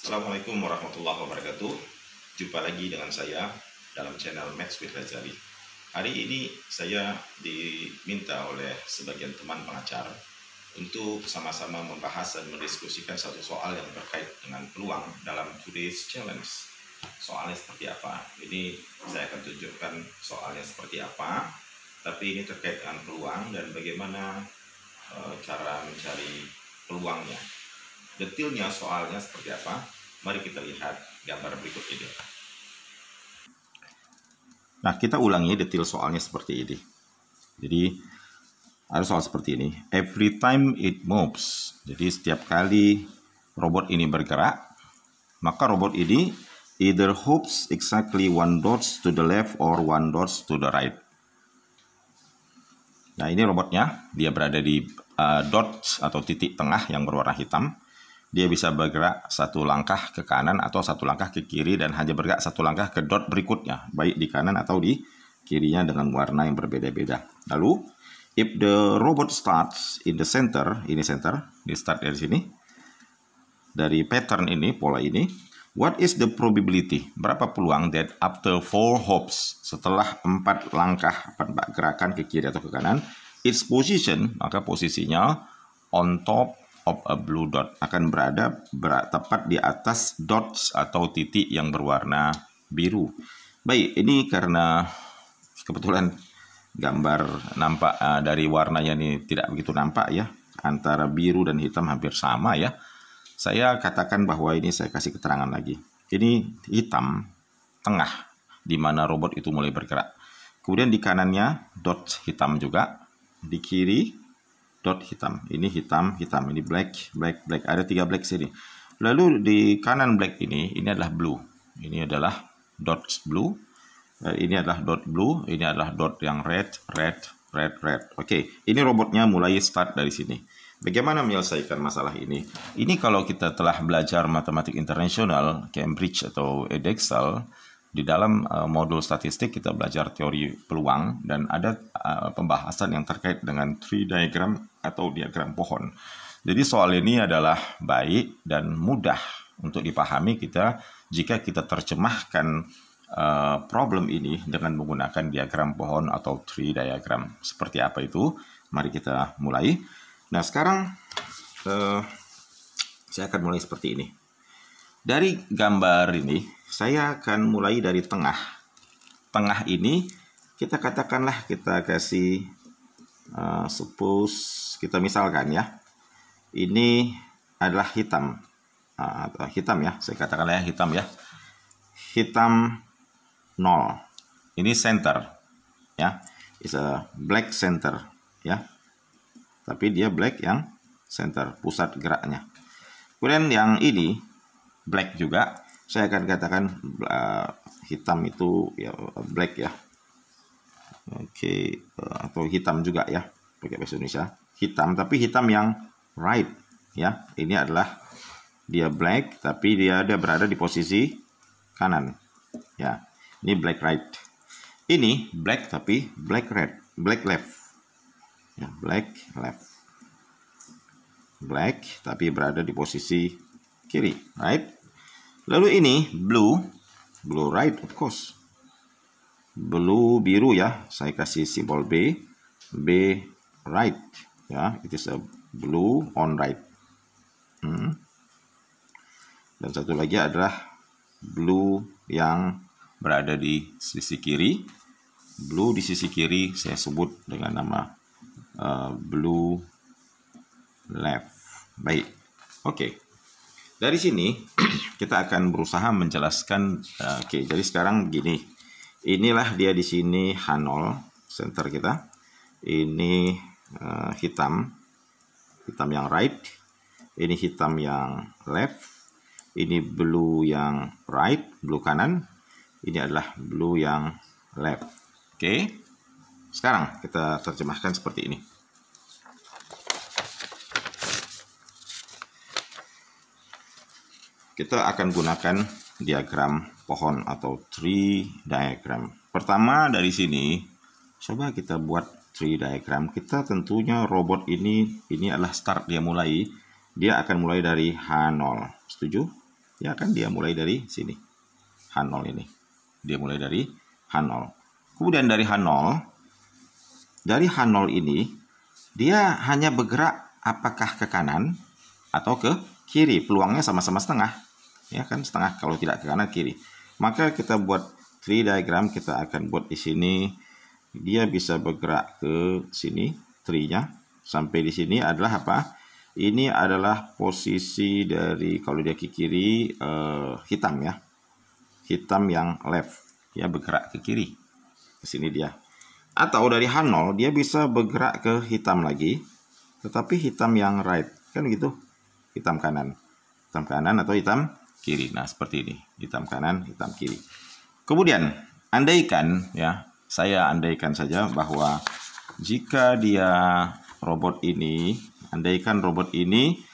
Assalamualaikum warahmatullahi wabarakatuh. Jumpa lagi dengan saya dalam channel Maths with Ghazali. Hari ini saya diminta oleh sebagian teman pengajar untuk sama-sama membahas dan mendiskusikan satu soal yang terkait dengan peluang dalam today's challenge. Soalnya seperti apa? Ini saya akan tunjukkan soalnya seperti apa, tapi ini terkait dengan peluang dan bagaimana cara mencari peluangnya. Detailnya soalnya seperti apa? Mari kita lihat gambar berikut ini. Nah, kita ulangi detail soalnya seperti ini. Jadi, ada soal seperti ini. Every time it moves. Jadi, setiap kali robot ini bergerak, maka robot ini either hops exactly one dots to the left or one dots to the right. Nah, ini robotnya. Dia berada di dots atau titik tengah yang berwarna hitam. Dia bisa bergerak satu langkah ke kanan atau satu langkah ke kiri dan hanya bergerak satu langkah ke dot berikutnya, baik di kanan atau di kirinya dengan warna yang berbeda-beda. Lalu, if the robot starts in the center, ini center, dia start dari sini, dari pattern ini, pola ini, what is the probability? Berapa peluang that after 4 hops, setelah 4 langkah, 4 gerakan ke kiri atau ke kanan, its position, maka posisinya on top of a blue dot, akan berada tepat di atas dots atau titik yang berwarna biru. Baik, ini karena kebetulan gambar nampak dari warnanya ini tidak begitu nampak ya, antara biru dan hitam hampir sama ya. Saya katakan bahwa ini saya kasih keterangan lagi. Ini hitam tengah di mana robot itu mulai bergerak. Kemudian di kanannya dot hitam juga, di kiri dot hitam, ini hitam, ini black, ada 3 black sini. Lalu di kanan black ini adalah blue, ini adalah dot blue, ini adalah dot blue, ini adalah dot yang red. Oke, ini robotnya mulai start dari sini. Bagaimana menyelesaikan masalah ini? Ini kalau kita telah belajar matematik internasional, Cambridge atau Edexcel, di dalam modul statistik kita belajar teori peluang dan ada pembahasan yang terkait dengan tree diagram atau diagram pohon. Jadi soal ini adalah baik dan mudah untuk dipahami kita jika kita terjemahkan problem ini dengan menggunakan diagram pohon atau tree diagram. Seperti apa itu? Mari kita mulai. Nah, sekarang saya akan mulai seperti ini. Dari gambar ini, saya akan mulai dari tengah. Tengah ini, kita katakanlah kita kasih, suppose, kita misalkan ya, ini adalah hitam. Hitam ya, saya katakanlah hitam ya. Hitam 0. Ini center, ya. It's a black center, ya. Tapi dia black yang center, pusat geraknya. Kemudian yang ini, black juga, saya akan katakan hitam itu ya black ya. Oke, atau hitam juga ya, pakai bahasa Indonesia. Hitam, tapi hitam yang right ya. Ini adalah dia black, tapi dia berada di posisi kanan. Ya, ini black right. Ini black tapi black red, black left. Ya, black left. Black tapi berada di posisi kiri, right? Lalu ini blue right of course. Blue biru ya, saya kasih simbol B right ya, it is a blue on right. Dan satu lagi adalah blue yang berada di sisi kiri. Blue di sisi kiri saya sebut dengan nama blue left. Baik, oke. Dari sini kita akan berusaha menjelaskan. Oke, jadi sekarang gini. Inilah dia di sini H0 center kita. Ini hitam yang right. Ini hitam yang left. Ini blue yang right, blue kanan. Ini adalah blue yang left. Oke. Sekarang kita terjemahkan seperti ini. Kita akan gunakan diagram pohon atau tree diagram. Pertama dari sini, coba kita buat tree diagram. Kita tentunya robot ini adalah start dia mulai. Dia akan mulai dari H0. Setuju? Ya kan dia mulai dari sini. H0 ini. Dia mulai dari H0. Kemudian dari H0 ini dia hanya bergerak apakah ke kanan atau ke kiri. Peluangnya sama-sama setengah. Ya kan setengah kalau tidak ke kanan kiri. Maka kita buat tree diagram, kita akan buat di sini. Dia bisa bergerak ke sini, tree-nya. Sampai di sini adalah apa? Ini adalah posisi dari, kalau dia ke kiri, hitam ya. Hitam yang left. Dia bergerak ke kiri. Ke sini dia. Atau dari H0, dia bisa bergerak ke hitam lagi. Tetapi hitam yang right. Kan gitu. Hitam kanan. Hitam kanan atau hitam kiri. Nah, seperti ini. Hitam kanan, hitam kiri. Kemudian, andaikan ya, saya andaikan saja bahwa jika dia robot ini, andaikan robot ini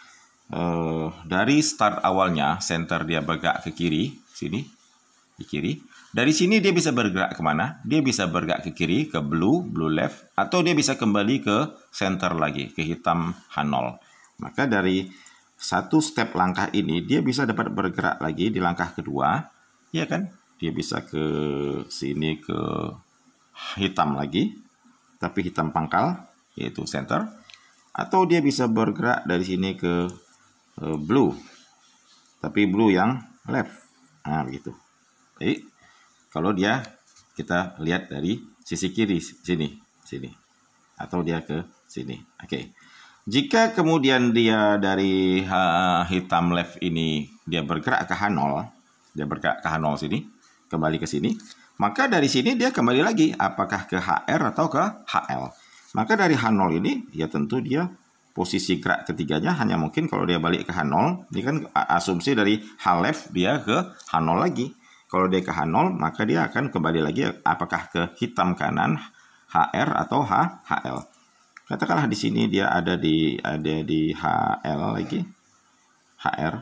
dari start awalnya, center dia bergerak ke kiri, sini, di kiri. Dari sini dia bisa bergerak kemana? Dia bisa bergerak ke kiri, ke blue left, atau dia bisa kembali ke center lagi, ke hitam H0. Maka dari satu step langkah ini, dia bisa dapat bergerak lagi di langkah kedua, ya kan? Dia bisa ke sini ke hitam lagi, tapi hitam pangkal, yaitu center. Atau dia bisa bergerak dari sini ke blue, tapi blue yang left. Nah, begitu. Baik. Kalau dia, kita lihat dari sisi kiri, sini. Atau dia ke sini. Oke. Jika kemudian dia dari hitam left ini, dia bergerak ke H0, dia bergerak ke H0 sini, kembali ke sini, maka dari sini dia kembali lagi apakah ke HR atau ke HL. Maka dari H0 ini ya tentu dia posisi gerak ketiganya hanya mungkin kalau dia balik ke H0, ini kan asumsi dari H left dia ke H0 lagi. Kalau dia ke H0 maka dia akan kembali lagi apakah ke hitam kanan HR atau HL. Katakanlah di sini dia ada di HL lagi, HR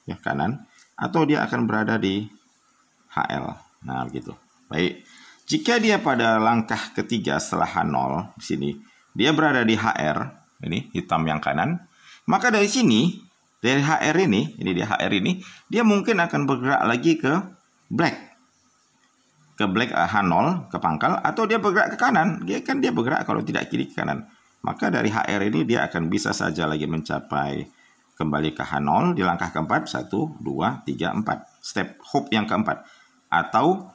ya kanan, atau dia akan berada di HL. Nah, begitu. Baik. Jika dia pada langkah ketiga setelah H0 di sini, dia berada di HR, ini hitam yang kanan, maka dari sini, dari HR ini dia HR ini, dia mungkin akan bergerak lagi ke black. Ke black H0, ke pangkal, atau dia bergerak ke kanan. Dia bergerak kalau tidak kiri ke kanan. Maka dari HR ini dia akan bisa saja lagi mencapai kembali ke H0 di langkah keempat, 1, 2, 3, 4. Step hop yang keempat. Atau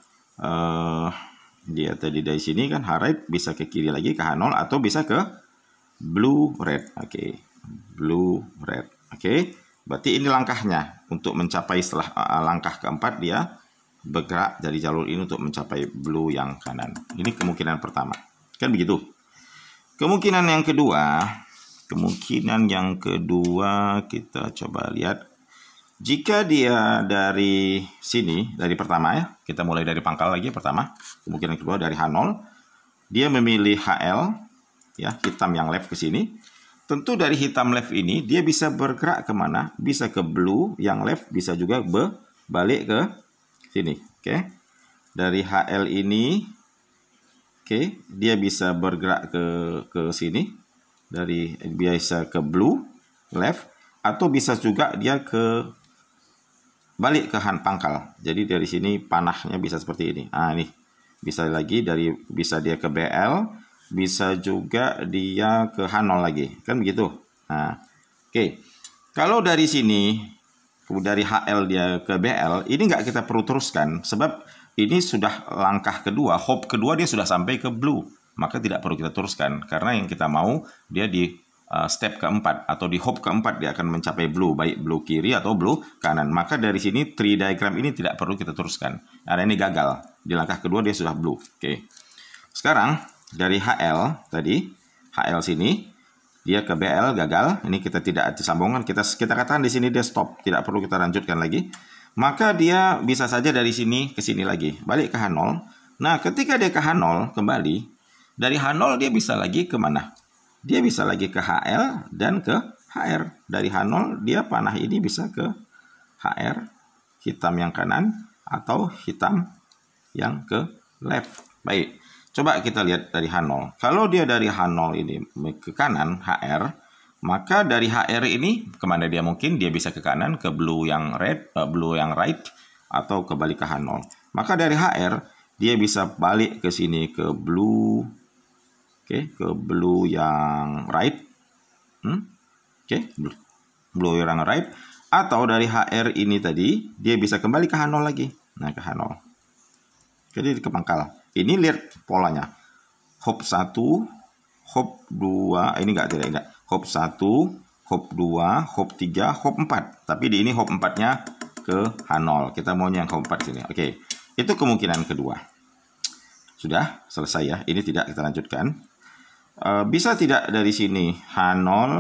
dia tadi dari sini kan H-right bisa ke kiri lagi ke H0 atau bisa ke blue red. Oke. Blue red. Oke. Berarti ini langkahnya untuk mencapai setelah langkah keempat dia bergerak dari jalur ini untuk mencapai blue yang kanan. Ini kemungkinan pertama. Kan begitu. Kemungkinan yang kedua kita coba lihat. Jika dia dari sini, dari pertama ya, kita mulai dari pangkal lagi pertama. Kemungkinan kedua dari H0, dia memilih HL, ya hitam yang left ke sini. Tentu dari hitam left ini dia bisa bergerak kemana? Bisa ke blue yang left, bisa juga balik ke sini. Oke. Dari HL ini, oke, dia bisa bergerak ke sini. Dari biasa ke blue left, atau bisa juga dia ke balik ke pangkal. Jadi dari sini panahnya bisa seperti ini. Nah, ini bisa lagi bisa dia ke BL, bisa juga dia ke H0 lagi. Kan begitu. Nah, oke. Kalau dari sini dari HL dia ke BL, ini nggak kita perlu teruskan sebab ini sudah langkah kedua, hop kedua dia sudah sampai ke blue. Maka tidak perlu kita teruskan karena yang kita mau dia di step keempat atau di hop keempat dia akan mencapai blue, baik blue kiri atau blue kanan. Maka dari sini tree diagram ini tidak perlu kita teruskan karena ini gagal. Di langkah kedua dia sudah blue. Oke. Sekarang dari HL tadi, HL sini dia ke BL gagal. Ini kita tidak disambungkan. Kita katakan di sini dia stop, tidak perlu kita lanjutkan lagi. Maka dia bisa saja dari sini ke sini lagi, balik ke H0. Nah, ketika dia ke H0 kembali, dari H0 dia bisa lagi ke mana? Dia bisa lagi ke HL dan ke HR. Dari H0 dia panah ini bisa ke HR, hitam yang kanan atau hitam yang ke left. Baik, coba kita lihat dari H0. Kalau dia dari H0 ini ke kanan, HR, Maka dari HR ini kemana dia mungkin? Dia bisa ke kanan, ke blue yang right, atau kembali ke H0. Maka dari HR dia bisa balik ke sini ke blue, ke blue yang right, blue yang right. Atau dari HR ini tadi dia bisa kembali ke H0 lagi. Nah, ke H0. Jadi ke pangkal. Ini lihat polanya. Hop 1, hop 2, ini tidak. Hop 1, hop 2, hop 3, hop 4. Tapi di ini hop 4-nya ke H0. Kita maunya yang hop 4 sini. Oke. Itu kemungkinan kedua. Sudah selesai ya. Ini tidak kita lanjutkan. Bisa tidak dari sini H0,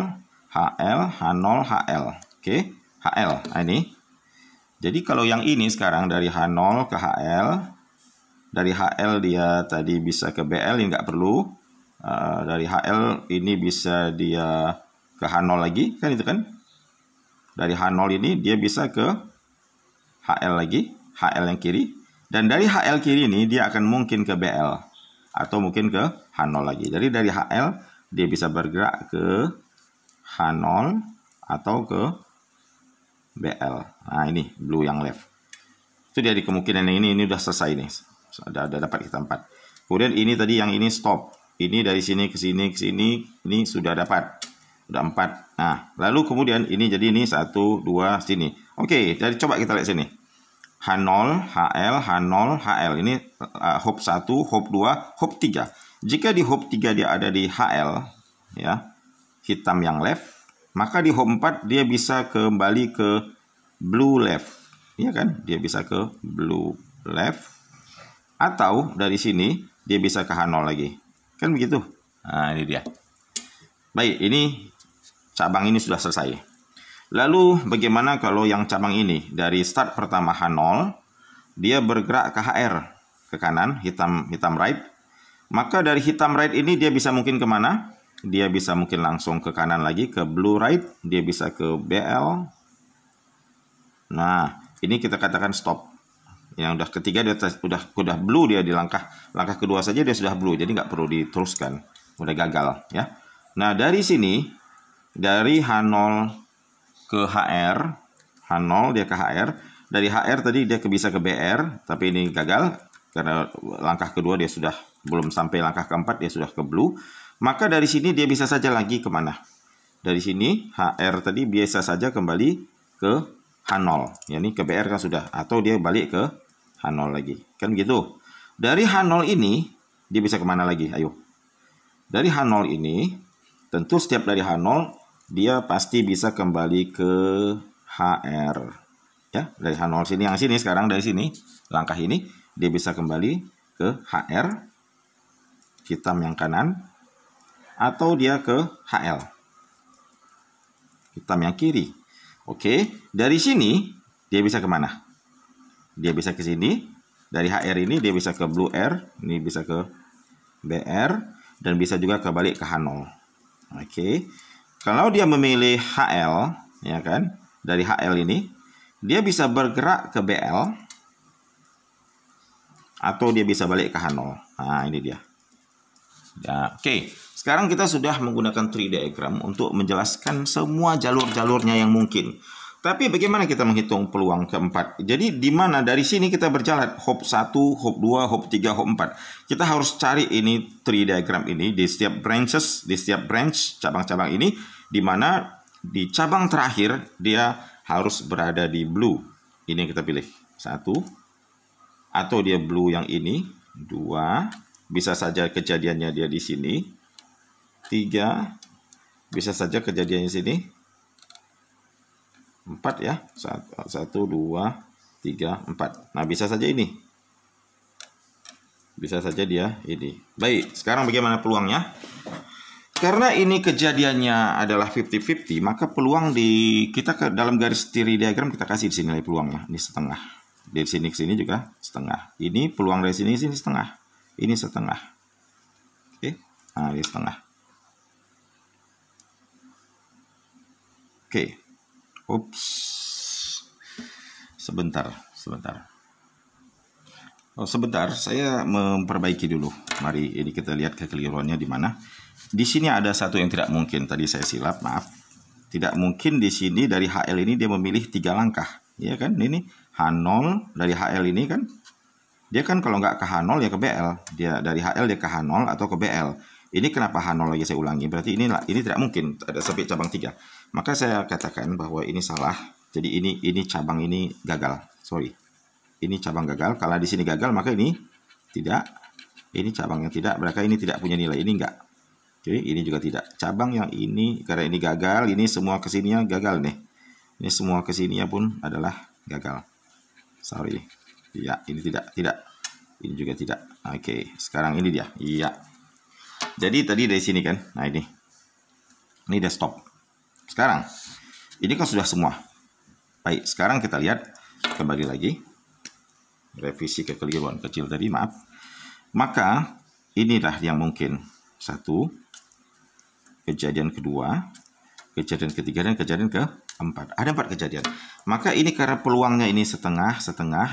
HL, H0, HL. Oke. HL. Nah, ini. Jadi kalau yang ini sekarang dari H0 ke HL. Dari HL dia tadi bisa ke BL, ini nggak perlu. Dari HL ini bisa dia ke H0 lagi, kan itu kan? Dari H0 ini dia bisa ke HL lagi, HL yang kiri. Dan dari HL kiri ini dia akan mungkin ke BL. Atau mungkin ke H0 lagi. Jadi dari HL dia bisa bergerak ke H0 atau ke BL. Nah, ini blue yang left. Itu dia di kemungkinan yang ini udah selesai nih. Sudah dapat kita 4. Kemudian ini tadi yang ini stop. Ini dari sini ke sini ke sini, ini sudah dapat. Sudah 4. Nah, lalu kemudian ini jadi ini 1 2 sini. Oke, jadi coba kita lihat sini. H0, HL, H0, HL. Ini hop 1, hop 2, hop 3. Jika di hop 3 dia ada di HL, ya, hitam yang left, maka di hop 4 dia bisa kembali ke blue left. Iya kan? Dia bisa ke blue left. Atau dari sini dia bisa ke H0 lagi. Kan begitu? Nah, ini dia. Baik, ini cabang ini sudah selesai. Lalu bagaimana kalau yang cabang ini? Dari start pertama H0, dia bergerak ke HR, ke kanan, hitam right. Maka dari hitam right ini dia bisa mungkin kemana? Dia bisa mungkin langsung ke kanan lagi, ke blue right. Dia bisa ke BL. Nah, ini kita katakan stop. Yang udah ketiga dia udah blue, dia di langkah kedua saja dia sudah blue, jadi nggak perlu diteruskan, udah gagal ya. Nah, dari sini dari H0 ke HR, H0 dia ke HR, dari HR tadi dia bisa ke BR, tapi ini gagal karena langkah kedua dia sudah belum sampai langkah keempat, dia sudah ke blue. Maka dari sini dia bisa saja lagi kemana? Dari sini HR tadi biasa saja kembali ke H0, yakni ke BR kan sudah, atau dia balik ke H0 lagi, kan gitu. Dari H0 ini dia bisa kemana lagi? Ayo. Dari H0 ini tentu setiap dari H0 dia pasti bisa kembali ke HR, ya. Dari H0 sini, yang sini sekarang dari sini langkah ini dia bisa kembali ke HR hitam yang kanan, atau dia ke HL hitam yang kiri. Oke, dari sini dia bisa kemana? Dia bisa ke sini. Dari HR ini dia bisa ke blue R, ini bisa ke BR, dan bisa juga kembali ke H0. Oke, kalau dia memilih HL, ya kan? Dari HL ini dia bisa bergerak ke BL, atau dia bisa balik ke H0. Nah, ini dia. Ya, oke. Sekarang kita sudah menggunakan tree diagram untuk menjelaskan semua jalur-jalurnya yang mungkin. Tapi bagaimana kita menghitung peluang keempat? Jadi di mana dari sini kita berjalan hop 1, hop 2, hop 3, hop 4. Kita harus cari ini tree diagram ini di setiap branches, di setiap branch cabang-cabang ini, di mana di cabang terakhir dia harus berada di blue. Ini yang kita pilih. 1, atau dia blue yang ini. 2, bisa saja kejadiannya dia di sini. 3, bisa saja kejadiannya di sini. 4 ya, 1, 2, 3, 4. Nah, bisa saja ini. Bisa saja dia ini. Baik, sekarang bagaimana peluangnya? Karena ini kejadiannya adalah 50-50, maka peluang di kita ke dalam garis tree diagram kita kasih di sini nilai peluangnya. Ini setengah. Dari sini ke sini juga setengah. Ini peluang dari sini setengah. Ini setengah. Oke. Nah, ini setengah. Oke. Ups. Sebentar. Oh, sebentar, saya memperbaiki dulu. Mari ini kita lihat kekeliruannya di mana. di sini ada satu yang tidak mungkin. Tadi saya silap, maaf. Tidak mungkin di sini dari HL ini dia memilih 3 langkah. Ya kan? Ini H0 dari HL ini kan. Dia kan kalau nggak ke H0 ya ke BL. Dia dari HL dia ke H0 atau ke BL. Ini kenapa H0 lagi saya ulangi? Berarti ini tidak mungkin ada sampai cabang 3. Maka saya katakan bahwa ini salah. Jadi ini cabang ini gagal. Sorry. Ini cabang gagal. Kalau di sini gagal maka ini tidak. Ini cabang yang tidak. Berarti ini tidak punya nilai. Ini enggak. Oke, ini juga tidak. Cabang yang ini karena ini gagal, ini semua kesininya gagal nih. Ini semua kesininya pun adalah gagal. Sorry. Iya, ini tidak. Ini juga tidak. Oke, sekarang ini dia. Iya. Jadi tadi dari sini kan. Nah ini. Ini udah stop. Sekarang ini kan sudah semua. Baik, sekarang kita lihat kembali lagi. Revisi kekeliruan kecil tadi, maaf. Maka inilah yang mungkin. 1, kejadian kedua, kejadian ketiga, dan kejadian keempat. Ada 4 kejadian. Maka ini karena peluangnya ini setengah,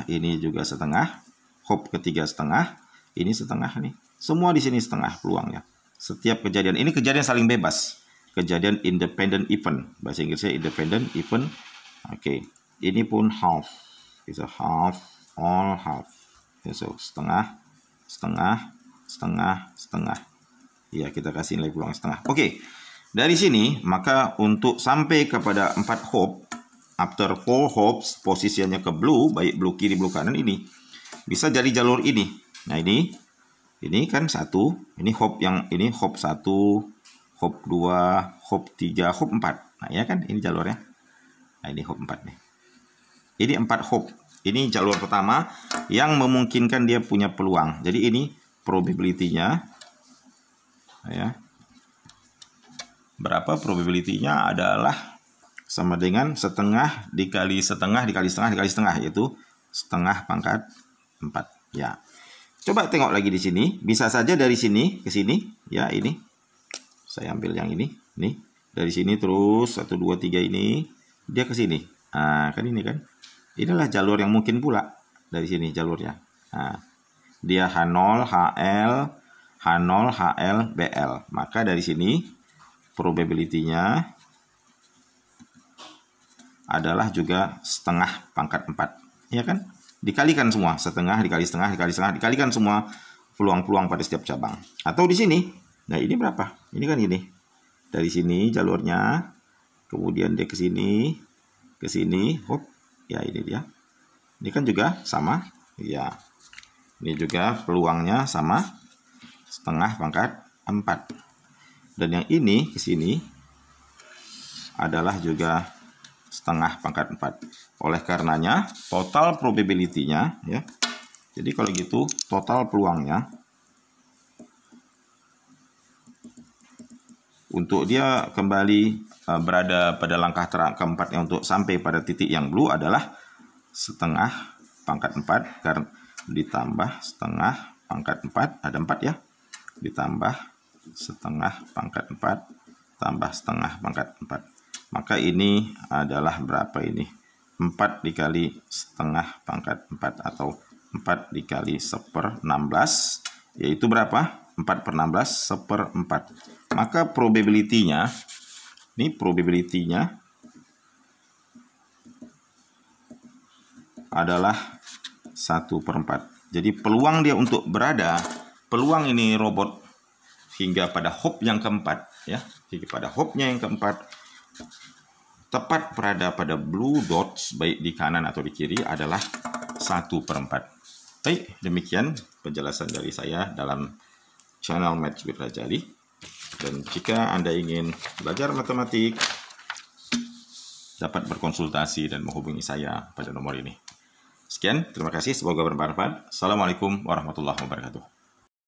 ini juga setengah, hop ketiga setengah, ini setengah nih. Semua di sini setengah peluangnya. Setiap kejadian ini kejadian saling bebas. Kejadian independent event. Bahasa Inggrisnya independent event. Oke. Ini pun half. Bisa half, all half. So, setengah, setengah, setengah, setengah. Ya, kita kasih nilai peluang setengah. Oke. Dari sini, maka untuk sampai kepada 4 hop, after 4 hops, posisinya ke blue, baik blue kiri, blue kanan ini, bisa jadi jalur ini. Nah, ini kan 1, ini hop yang ini hop 1, hop 2, hop 3, hop 4. Nah, ya kan, ini jalurnya. Nah, ini hop 4 nih. Ini 4 hop. Ini jalur pertama yang memungkinkan dia punya peluang. Jadi ini probability-nya. Ya. Berapa probability-nya adalah sama dengan setengah dikali setengah dikali setengah dikali setengah, yaitu setengah pangkat 4. Ya. Coba tengok lagi di sini, bisa saja dari sini ke sini, ya ini. Saya ambil yang ini, nih. Dari sini terus 1 2 3 ini dia ke sini. Nah, kan ini kan. Inilah jalur yang mungkin pula dari sini jalurnya. Nah, dia H0 HL H0, HL, BL. Maka dari sini probability-nya adalah juga setengah pangkat 4. Ya kan? Dikalikan semua. Setengah dikali setengah dikali setengah. Dikalikan semua peluang-peluang pada setiap cabang. Atau di sini. Nah ini berapa? Ini kan ini. Dari sini jalurnya. Kemudian dia ke sini. Ke sini. Hop. Ya ini dia. Ini kan juga sama. Ya. Ini juga peluangnya sama. Setengah pangkat 4. Dan yang ini ke sini adalah juga setengah pangkat 4. Oleh karenanya total probability-nya ya. Jadi kalau gitu total peluangnya untuk dia kembali berada pada langkah keempatnya untuk sampai pada titik yang blue adalah setengah pangkat 4 karena ditambah setengah pangkat 4, ada 4 ya. Ditambah setengah pangkat 4 tambah setengah pangkat 4. Maka ini adalah berapa ini? 4 dikali setengah pangkat 4 atau 4 dikali 1/16, yaitu berapa? 4/16 1/4. Maka probability-nya, ini probability-nya adalah 1/4. Jadi peluang dia untuk berada, peluang ini robot hingga pada hop yang keempat, ya, hingga pada hopnya yang keempat, tepat berada pada blue dots baik di kanan atau di kiri adalah 1/4. Baik, demikian penjelasan dari saya dalam channel Maths with Rajali. Dan jika Anda ingin belajar matematik, dapat berkonsultasi dan menghubungi saya pada nomor ini. Sekian, terima kasih, semoga bermanfaat. Assalamualaikum warahmatullahi wabarakatuh.